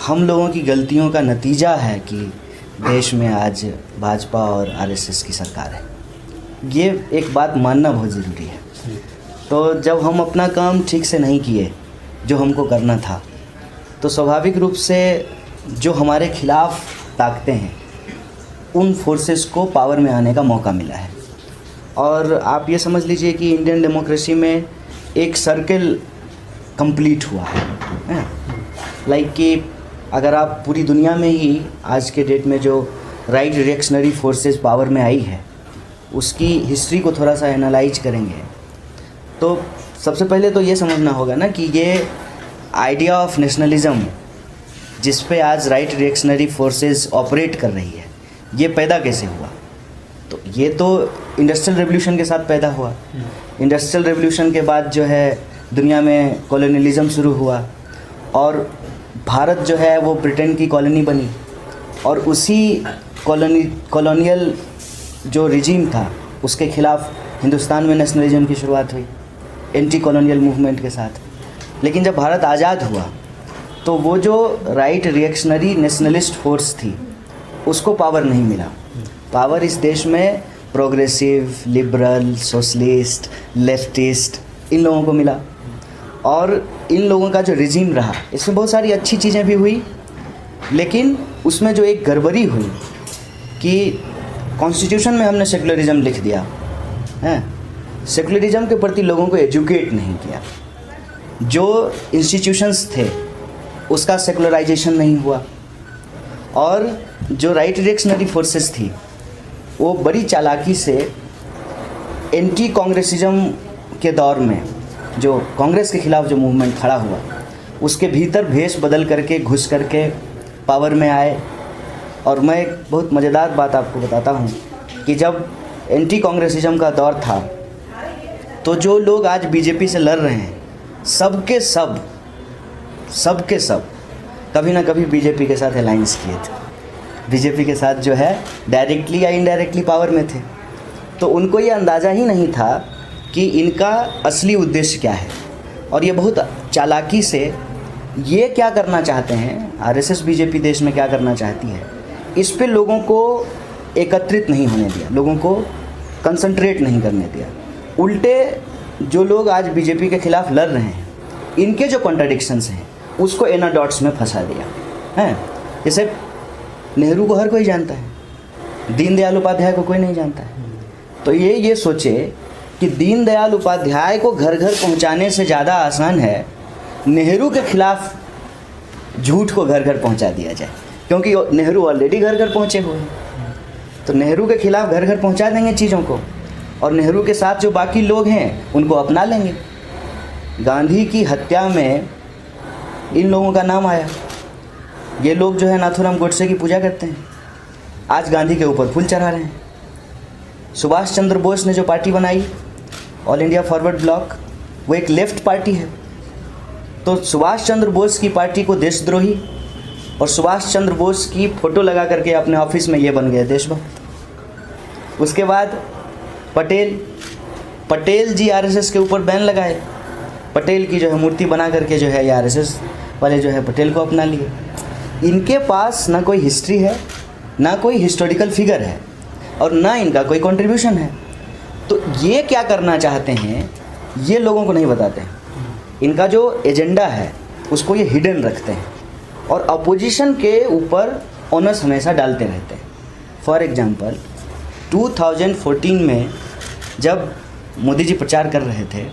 हम लोगों की गलतियों का नतीजा है कि देश में आज भाजपा और आरएसएस की सरकार है। ये एक बात मानना बहुत ज़रूरी है। तो जब हम अपना काम ठीक से नहीं किए जो हमको करना था, तो स्वाभाविक रूप से जो हमारे खिलाफ ताकतें हैं उन फोर्सेस को पावर में आने का मौका मिला है। और आप ये समझ लीजिए कि इंडियन डेमोक्रेसी में एक सर्कल कंप्लीट हुआ है। लाइक कि अगर आप पूरी दुनिया में ही आज के डेट में जो राइट रिएक्शनरी फोर्सेस पावर में आई है उसकी हिस्ट्री को थोड़ा सा एनालाइज करेंगे तो सबसे पहले तो ये समझना होगा ना कि ये आइडिया ऑफ नेशनलिज्म जिस पे आज राइट रिएक्शनरी फोर्सेस ऑपरेट कर रही है, ये पैदा कैसे हुआ। तो ये तो इंडस्ट्रियल रेवोल्यूशन के साथ पैदा हुआ। इंडस्ट्रियल रेवोल्यूशन के बाद जो है दुनिया में कॉलोनियलिज्म शुरू हुआ और भारत जो है वो ब्रिटेन की कॉलोनी बनी और उसी कॉलोनियल जो रिजीम था उसके ख़िलाफ़ हिंदुस्तान में नेशनलिज्म की शुरुआत हुई एंटी कॉलोनियल मूवमेंट के साथ। लेकिन जब भारत आज़ाद हुआ तो वो जो राइट रिएक्शनरी नेशनलिस्ट फोर्स थी उसको पावर नहीं मिला। पावर इस देश में प्रोग्रेसिव, लिबरल, सोशलिस्ट, लेफ्टिस्ट इन लोगों को मिला और इन लोगों का जो रिजीम रहा इसमें बहुत सारी अच्छी चीज़ें भी हुई, लेकिन उसमें जो एक गड़बड़ी हुई कि कॉन्स्टिट्यूशन में हमने सेकुलरिज्म लिख दिया है, सेकुलरिज्म के प्रति लोगों को एजुकेट नहीं किया। जो इंस्टीट्यूशंस थे उसका सेकुलराइजेशन नहीं हुआ और जो राइट रिएक्शनरी फोर्सेस थी वो बड़ी चालाकी से एंटी कांग्रेसिज्म के दौर में जो कांग्रेस के ख़िलाफ़ जो मूवमेंट खड़ा हुआ उसके भीतर भेष बदल करके घुस करके पावर में आए। और मैं एक बहुत मज़ेदार बात आपको बताता हूँ कि जब एंटी कांग्रेसिज्म का दौर था तो जो लोग आज बीजेपी से लड़ रहे हैं सब के सब कभी ना कभी बीजेपी के साथ अलायंस किए थे, बीजेपी के साथ जो है डायरेक्टली या इनडायरेक्टली पावर में थे। तो उनको ये अंदाज़ा ही नहीं था कि इनका असली उद्देश्य क्या है और ये बहुत चालाकी से ये क्या करना चाहते हैं, आरएसएस बीजेपी देश में क्या करना चाहती है, इस पे लोगों को एकत्रित नहीं होने दिया, लोगों को कंसंट्रेट नहीं करने दिया। उल्टे जो लोग आज बीजेपी के ख़िलाफ़ लड़ रहे हैं इनके जो कॉन्ट्राडिक्शंस हैं उसको एनाडॉट्स में फंसा दिया है। जैसे नेहरू को हर कोई जानता है, दीनदयाल उपाध्याय को कोई नहीं जानता है। तो ये सोचे कि दीनदयाल उपाध्याय को घर घर पहुंचाने से ज़्यादा आसान है नेहरू के ख़िलाफ़ झूठ को घर घर पहुंचा दिया जाए, क्योंकि नेहरू ऑलरेडी घर घर पहुंचे हुए हैं। तो नेहरू के ख़िलाफ़ घर घर पहुंचा देंगे चीज़ों को और नेहरू के साथ जो बाकी लोग हैं उनको अपना लेंगे। गांधी की हत्या में इन लोगों का नाम आया। ये लोग जो है नाथूराम गोडसे की पूजा करते हैं, आज गांधी के ऊपर फूल चढ़ा रहे हैं। सुभाष चंद्र बोस ने जो पार्टी बनाई ऑल इंडिया फॉरवर्ड ब्लॉक, वो एक लेफ्ट पार्टी है। तो सुभाष चंद्र बोस की पार्टी को देशद्रोही और सुभाष चंद्र बोस की फ़ोटो लगा करके अपने ऑफिस में ये बन गए देशभक्त। उसके बाद पटेल जी आरएसएस के ऊपर बैन लगाए, पटेल की जो है मूर्ति बना करके जो है ये आरएसएस वाले जो है पटेल को अपना लिए। इनके पास ना कोई हिस्ट्री है, ना कोई हिस्टोरिकल फिगर है और ना इनका कोई कंट्रीब्यूशन है। तो ये क्या करना चाहते हैं ये लोगों को नहीं बताते हैं। इनका जो एजेंडा है उसको ये हिडन रखते हैं और अपोजिशन के ऊपर ऑनर्स हमेशा डालते रहते हैं। फॉर एग्जांपल 2014 में जब मोदी जी प्रचार कर रहे थे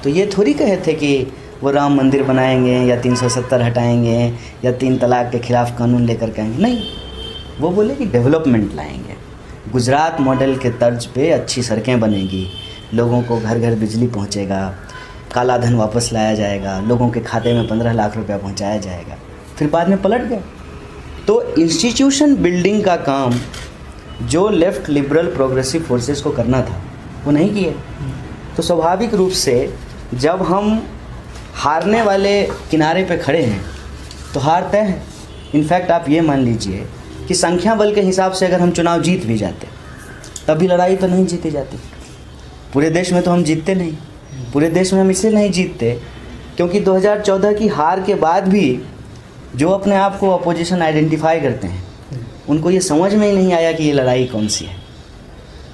तो ये थोड़ी कहे थे कि वो राम मंदिर बनाएंगे या 370 हटाएंगे या 3 तलाक के ख़िलाफ़ कानून लेकर के आएंगे। नहीं, वो बोले कि डेवलपमेंट लाएंगे, गुजरात मॉडल के तर्ज पे अच्छी सड़कें बनेगी, लोगों को घर घर बिजली पहुंचेगा, काला धन वापस लाया जाएगा, लोगों के खाते में 15 लाख रुपया पहुंचाया जाएगा। फिर बाद में पलट गए। तो इंस्टीट्यूशन बिल्डिंग का काम जो लेफ़्ट लिबरल प्रोग्रेसिव फोर्सेस को करना था वो नहीं किए। तो स्वाभाविक रूप से जब हम हारने वाले किनारे पे खड़े हैं तो हार तय है। इनफैक्ट आप ये मान लीजिए कि संख्या बल के हिसाब से अगर हम चुनाव जीत भी जाते तभी लड़ाई तो नहीं जीती जाती। पूरे देश में तो हम जीतते नहीं। पूरे देश में हम इसलिए नहीं जीतते क्योंकि 2014 की हार के बाद भी जो अपने आप को अपोजिशन आइडेंटिफाई करते हैं, उनको ये समझ में ही नहीं आया कि ये लड़ाई कौन सी है।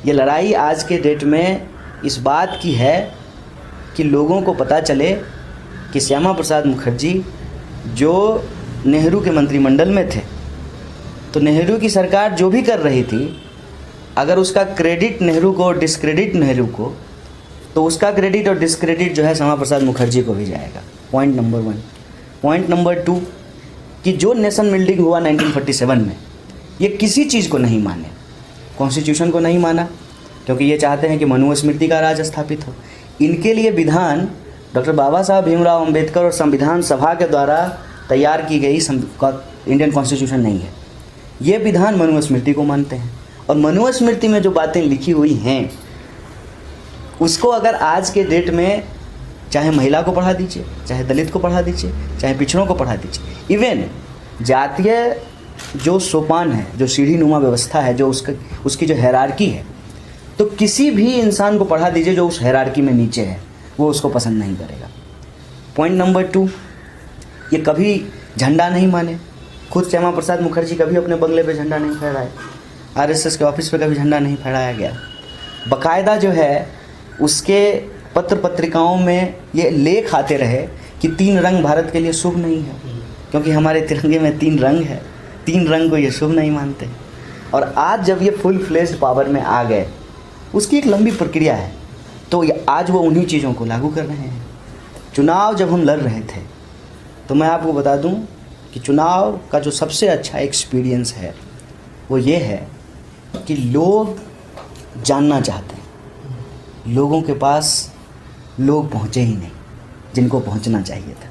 ये लड़ाई आज के डेट में इस बात की है कि लोगों को पता चले कि श्यामा प्रसाद मुखर्जी जो नेहरू के मंत्रिमंडल में थे, तो नेहरू की सरकार जो भी कर रही थी, अगर उसका क्रेडिट नेहरू को, डिस्क्रेडिट नेहरू को, तो उसका क्रेडिट और डिस्क्रेडिट जो है श्यामा प्रसाद मुखर्जी को भी जाएगा। Point number 1। पॉइंट नंबर 2 कि जो नेशन बिल्डिंग हुआ 1947 में, ये किसी चीज़ को नहीं माने, कॉन्स्टिट्यूशन को नहीं माना, क्योंकि ये चाहते हैं कि मनुस्मृति का राज स्थापित हो। इनके लिए विधान डॉक्टर बाबा साहब भीमराव अंबेडकर और संविधान सभा के द्वारा तैयार की गई इंडियन कॉन्स्टिट्यूशन नहीं है। ये विधान मनुस्मृति को मानते हैं, और मनुस्मृति में जो बातें लिखी हुई हैं उसको अगर आज के डेट में चाहे महिला को पढ़ा दीजिए, चाहे दलित को पढ़ा दीजिए, चाहे पिछड़ों को पढ़ा दीजिए, इवन जातीय जो सोपान है, जो सीढ़ी नुमा व्यवस्था है, जो उसकी जो हायरार्की है, तो किसी भी इंसान को पढ़ा दीजिए जो उस हायरार्की में नीचे है, वो उसको पसंद नहीं करेगा। पॉइंट नंबर 2, ये कभी झंडा नहीं माने। खुद श्यामा प्रसाद मुखर्जी कभी अपने बंगले पे झंडा नहीं फहराए, आरएसएस के ऑफिस पे कभी झंडा नहीं फहराया गया। बाकायदा जो है उसके पत्र पत्रिकाओं में ये लेख आते रहे कि 3 रंग भारत के लिए शुभ नहीं है, क्योंकि हमारे तिरंगे में 3 रंग है, 3 रंग को ये शुभ नहीं मानते। और आज जब ये फुल फ्लेज्ड पावर में आ गए, उसकी एक लंबी प्रक्रिया है, तो आज वो उन्हीं चीज़ों को लागू कर रहे हैं। चुनाव जब हम लड़ रहे थे, तो मैं आपको बता दूं कि चुनाव का जो सबसे अच्छा एक्सपीरियंस है वो ये है कि लोग जानना चाहते हैं, लोगों के पास लोग पहुँचे ही नहीं जिनको पहुँचना चाहिए था।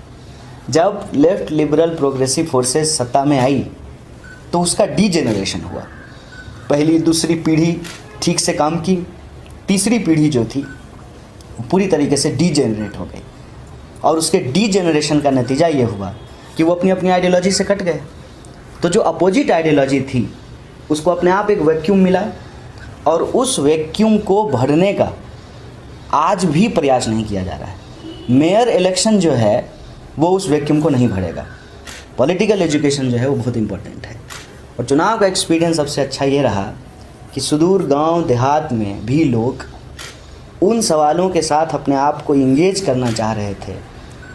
जब लेफ्ट लिबरल प्रोग्रेसिव फोर्सेस सत्ता में आई तो उसका डीजेनरेशन हुआ। पहली दूसरी पीढ़ी ठीक से काम की, तीसरी पीढ़ी जो थी वो पूरी तरीके से डीजेनरेट हो गई, और उसके डीजेनरेशन का नतीजा ये हुआ कि वो अपनी अपनी आइडियोलॉजी से कट गए। तो जो अपोजिट आइडियोलॉजी थी उसको अपने आप एक वैक्यूम मिला, और उस वैक्यूम को भरने का आज भी प्रयास नहीं किया जा रहा है। मेयर इलेक्शन जो है वो उस वैक्यूम को नहीं भरेगा। पॉलिटिकल एजुकेशन जो है वो बहुत इंपॉर्टेंट है। और चुनाव का एक्सपीरियंस सबसे अच्छा ये रहा कि सुदूर गांव देहात में भी लोग उन सवालों के साथ अपने आप को इंगेज करना चाह रहे थे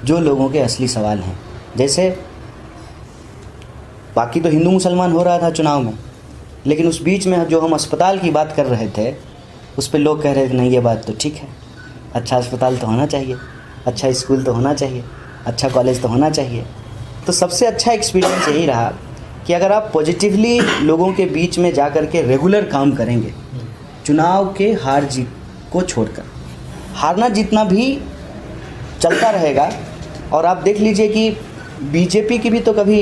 जो लोगों के असली सवाल हैं। जैसे बाकी तो हिंदू मुसलमान हो रहा था चुनाव में, लेकिन उस बीच में जो हम अस्पताल की बात कर रहे थे उस पर लोग कह रहे थे नहीं ये बात तो ठीक है, अच्छा अस्पताल तो होना चाहिए, अच्छा स्कूल तो होना चाहिए, अच्छा कॉलेज तो होना चाहिए। तो सबसे अच्छा एक्सपीरियंस यही रहा कि अगर आप पॉजिटिवली लोगों के बीच में जा कर के रेगुलर काम करेंगे, चुनाव के हार जीत को छोड़कर, हारना जीतना भी चलता रहेगा। और आप देख लीजिए कि बीजेपी की भी तो कभी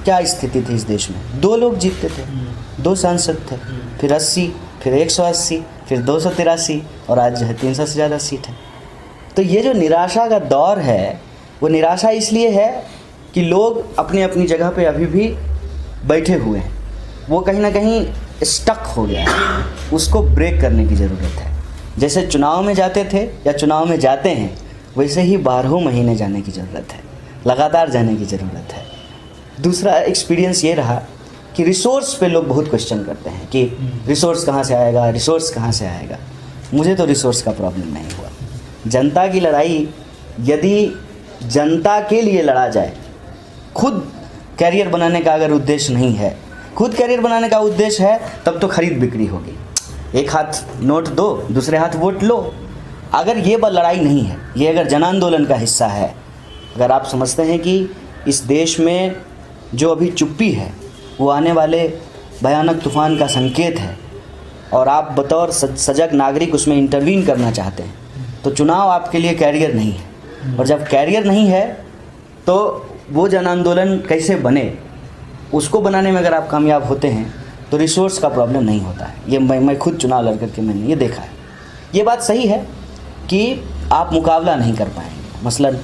क्या स्थिति थी इस देश में, 2 लोग जीतते थे, 2 सांसद थे, फिर 80, फिर 180, फिर 283, और आज जो है 300 से ज़्यादा सीट है। तो ये जो निराशा का दौर है वो निराशा इसलिए है कि लोग अपनी अपनी जगह पे अभी भी बैठे हुए हैं, वो कहीं ना कहीं स्टक हो गया है, उसको ब्रेक करने की ज़रूरत है। जैसे चुनाव में जाते थे या चुनाव में जाते हैं, वैसे ही 12 महीने जाने की ज़रूरत है, लगातार जाने की ज़रूरत है। दूसरा एक्सपीरियंस ये रहा कि रिसोर्स पे लोग बहुत क्वेश्चन करते हैं कि रिसोर्स कहाँ से आएगा, रिसोर्स कहाँ से आएगा। मुझे तो रिसोर्स का प्रॉब्लम नहीं हुआ। जनता की लड़ाई यदि जनता के लिए लड़ा जाए, खुद कैरियर बनाने का अगर उद्देश्य नहीं है, खुद कैरियर बनाने का उद्देश्य है, तब तो खरीद बिक्री होगी, एक हाथ नोट दो, दूसरे हाथ वोट लो। अगर ये लड़ाई नहीं है, ये अगर जन आंदोलन का हिस्सा है, अगर आप समझते हैं कि इस देश में जो अभी चुप्पी है वो आने वाले भयानक तूफान का संकेत है, और आप बतौर सजग नागरिक उसमें इंटरवीन करना चाहते हैं, तो चुनाव आपके लिए कैरियर नहीं है। और जब कैरियर नहीं है तो वो जन आंदोलन कैसे बने, उसको बनाने में अगर आप कामयाब होते हैं तो रिसोर्स का प्रॉब्लम नहीं होता है। ये मैं खुद चुनाव लड़ करके मैंने ये देखा है। ये बात सही है कि आप मुकाबला नहीं कर पाएंगे। मसलन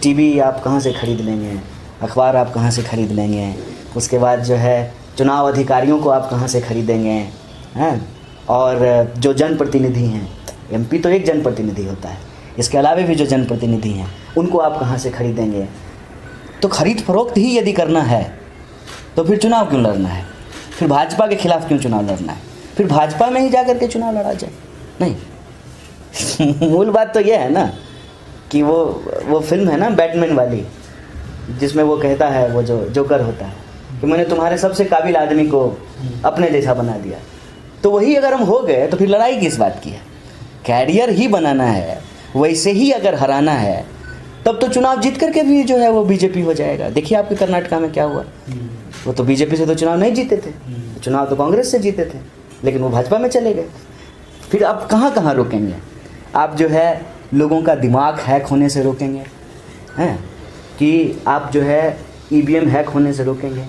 टीवी आप कहाँ से ख़रीद लेंगे, अखबार आप कहाँ से ख़रीद लेंगे, उसके बाद जो है चुनाव अधिकारियों को आप कहाँ से ख़रीदेंगे हैं, और जो जनप्रतिनिधि हैं, एमपी तो एक जनप्रतिनिधि होता है, इसके अलावा भी जो जनप्रतिनिधि हैं उनको आप कहाँ से ख़रीदेंगे। तो खरीद फरोख्त ही यदि करना है तो फिर चुनाव क्यों लड़ना है? फिर भाजपा के खिलाफ क्यों चुनाव लड़ना है? फिर भाजपा में ही जा कर के चुनाव लड़ा जाए। नहीं मूल बात तो यह है ना कि वो फिल्म है ना बैटमैन वाली, जिसमें वो कहता है, वो जो जोकर होता है कि मैंने तुम्हारे सबसे काबिल आदमी को अपने जैसा बना दिया। तो वही अगर हम हो गए तो फिर लड़ाई किस बात की है? कैरियर ही बनाना है, वैसे ही अगर हराना है तब तो चुनाव जीत करके भी जो है वो बीजेपी हो जाएगा। देखिए आपके कर्नाटका में क्या हुआ, वो तो बीजेपी से तो चुनाव नहीं जीते थे, चुनाव तो कांग्रेस से जीते थे, लेकिन वो भाजपा में चले गए। फिर आप कहाँ कहाँ रोकेंगे? आप जो है लोगों का दिमाग हैक होने से रोकेंगे हैं, कि आप जो है ईवीएम हैक होने से रोकेंगे,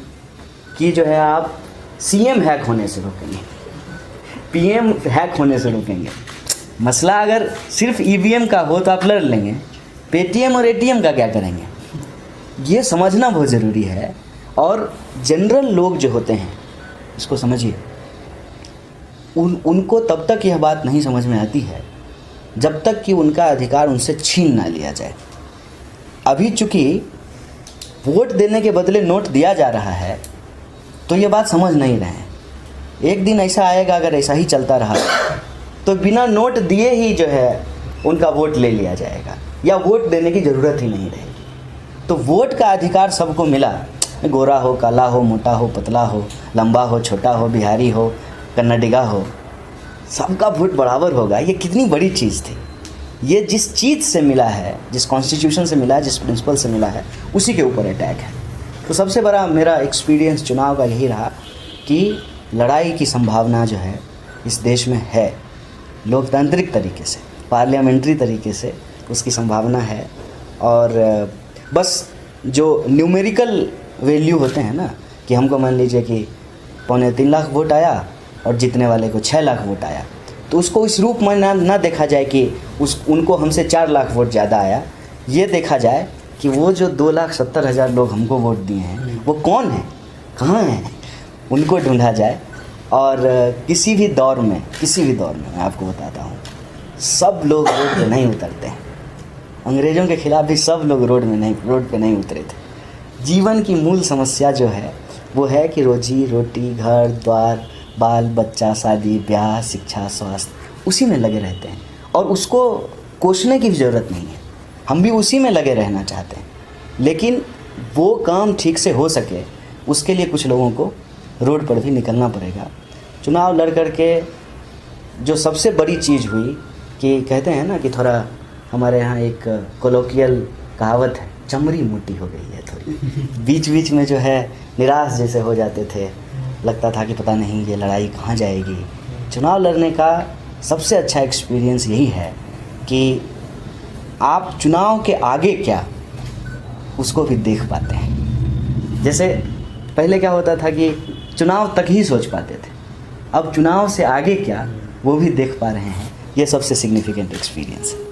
कि जो है आप सीएम हैक होने से रोकेंगे, पीएम हैक होने से रोकेंगे। मसला अगर सिर्फ ईवीएम का हो तो आप लड़ लेंगे, पेटीएम और एटीएम का क्या करेंगे? ये समझना बहुत ज़रूरी है। और जनरल लोग जो होते हैं इसको समझिए, उनको तब तक यह बात नहीं समझ में आती है जब तक कि उनका अधिकार उनसे छीन ना लिया जाए। अभी चूँकि वोट देने के बदले नोट दिया जा रहा है तो ये बात समझ नहीं रहे हैं। एक दिन ऐसा आएगा, अगर ऐसा ही चलता रहा तो बिना नोट दिए ही जो है उनका वोट ले लिया जाएगा, या वोट देने की ज़रूरत ही नहीं रहेगी। तो वोट का अधिकार सबको मिला, गोरा हो, काला हो, मोटा हो, पतला हो, लंबा हो, छोटा हो, बिहारी हो, कन्नडिगा हो, सबका वोट बराबर होगा। ये कितनी बड़ी चीज़ थी। ये जिस चीज़ से मिला है, जिस कॉन्स्टिट्यूशन से मिला है, जिस प्रिंसिपल से मिला है, उसी के ऊपर अटैक है। तो सबसे बड़ा मेरा एक्सपीरियंस चुनाव का यही रहा कि लड़ाई की संभावना जो है इस देश में है, लोकतांत्रिक तरीके से, पार्लियामेंट्री तरीके से उसकी संभावना है। और बस जो न्यूमेरिकल वैल्यू होते हैं ना, कि हमको मान लीजिए कि 3.25 लाख वोट आया और जीतने वाले को 6 लाख वोट आया, तो उसको इस रूप में ना देखा जाए कि उनको हमसे 4 लाख वोट ज़्यादा आया। ये देखा जाए कि वो जो 2,70,000 लोग हमको वोट दिए हैं वो कौन है, कहाँ हैं, उनको ढूंढा जाए। और किसी भी दौर में मैं आपको बताता हूँ, सब लोग रोड पे नहीं उतरते हैं। अंग्रेज़ों के ख़िलाफ़ भी सब लोग रोड पे नहीं उतरे थे। जीवन की मूल समस्या जो है वो है कि रोजी रोटी, घर द्वार, बाल बच्चा, शादी ब्याह, शिक्षा, स्वास्थ्य, उसी में लगे रहते हैं और उसको कोसने की भी ज़रूरत नहीं है। हम भी उसी में लगे रहना चाहते हैं, लेकिन वो काम ठीक से हो सके उसके लिए कुछ लोगों को रोड पर भी निकलना पड़ेगा। चुनाव लड़ कर के जो सबसे बड़ी चीज़ हुई कि कहते हैं ना कि थोड़ा हमारे यहाँ एक कोलोकियल कहावत है, चमड़ी मोटी हो गई है थोड़ी। बीच में जो है निराश जैसे हो जाते थे, लगता था कि पता नहीं ये लड़ाई कहाँ जाएगी। चुनाव लड़ने का सबसे अच्छा एक्सपीरियंस यही है कि आप चुनाव के आगे क्या उसको भी देख पाते हैं। जैसे पहले क्या होता था कि चुनाव तक ही सोच पाते थे, अब चुनाव से आगे क्या वो भी देख पा रहे हैं। ये सबसे सिग्निफिकेंट एक्सपीरियंस है।